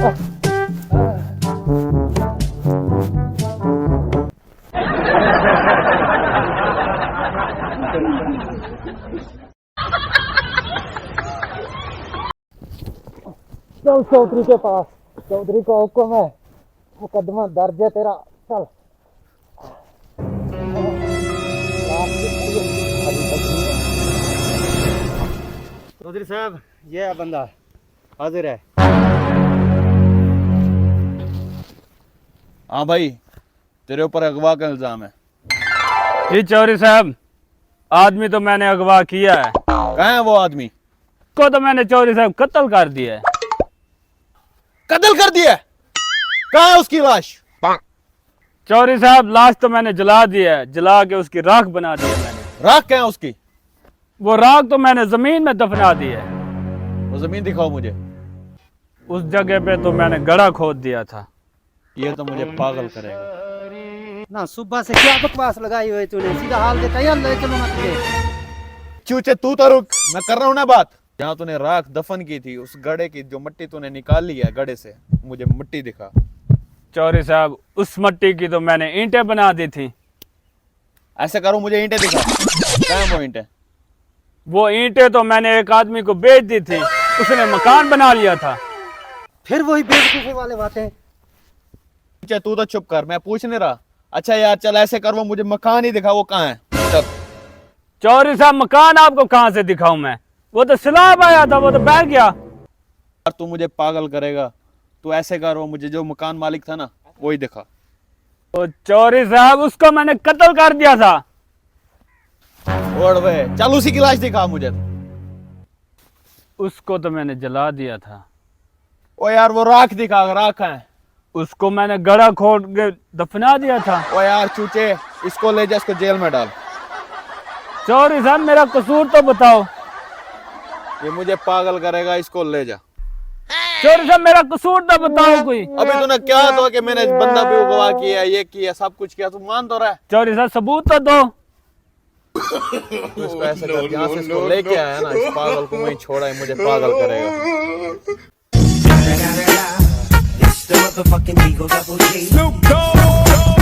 चल चौधरी के पास, चौधरी को हुक्म है, मुकदमा दर्ज है तेरा। चल चौधरी साहब, ये है बंदा, हाजिर है। हाँ भाई, तेरे ऊपर अगवा का इल्जाम है। जी चौधरी साहब, आदमी तो मैंने अगवा किया है। कहाँ है वो आदमी? को तो मैंने चौधरी साहब कत्ल कर दिया है। कत्ल कर दिया? कहाँ है उसकी लाश? चौधरी साहब, लाश तो मैंने जला दिया है, जला के उसकी राख बना दी है मैंने। राख कहाँ है उसकी? वो राख तो मैंने जमीन में दफना दी है। वो जमीन दिखाओ मुझे। उस जगह पे तो मैंने गड़ा खोद दिया था। ये तो मुझे पागल करेगा। ना सुबह से क्या बकवास लगाई हुई तूने, सीधा हाल देता है, ले चलो ना तुझे। चूचे तू तो रुक, मैं कर रहा हूँ ना बात। जहाँ तूने राख दफन की थी, उस गड़े की जो मिट्टी तूने निकाल ली है गड़े से, मुझे मिट्टी दिखा। चौधरी साहब, उस मिट्टी की तो मैंने ईंटें बना दी थी। ऐसे करो, मुझे ईंटें दिखा। कहाँ है वो ईंटें? वो ईंटें तो मैंने एक आदमी को बेच दी थी, उसने मकान बना लिया था। फिर वही बेवकूफी वाले बातें। चूचे तू तो चुप कर, मैं पूछ नहीं रहा। अच्छा यार चल ऐसे कर, वो मुझे मकान ही दिखा, वो कहाँ है? चल। चौधरी साहब, मकान आपको कहाँ से दिखाऊं मैं? वो तो सैलाब आया था, वो तो बह गया। यार तू मुझे पागल करेगा। तू ऐसे कर, वो मुझे जो मकान मालिक था ना, वही दिखा। तो चौधरी साहब, उसको मैंने कत्ल कर दिया था। और वे चल उसी की लाश दिखा मुझे। उसको तो मैंने जला दिया था। ओ यार वो राख दिखा, राख है। उसको मैंने गड़ा खोद के दफना दिया था। ओ यार चूचे, इसको ले जा, इसको जेल में डाल। चौधरी साहब, मेरा कसूर तो बताओ। ये मुझे पागल करेगा, इसको ले जा। चौधरी साहब, मेरा कसूर तो बताओ कोई। अभी तूने क्या तो कि मैंने बंदा भी उगवा किया, ये किया, सब कुछ किया, तू मान तो रहा है। चौधरी साहब, सबूत तो दो। तू इसको ऐसे कर, जहाँ से इसको लेके आया ना, इस पागल को वहीं छोड़ा है, मुझे पागल करेगा। It's the motherfucking Eagle Double G. Snoop Dogg.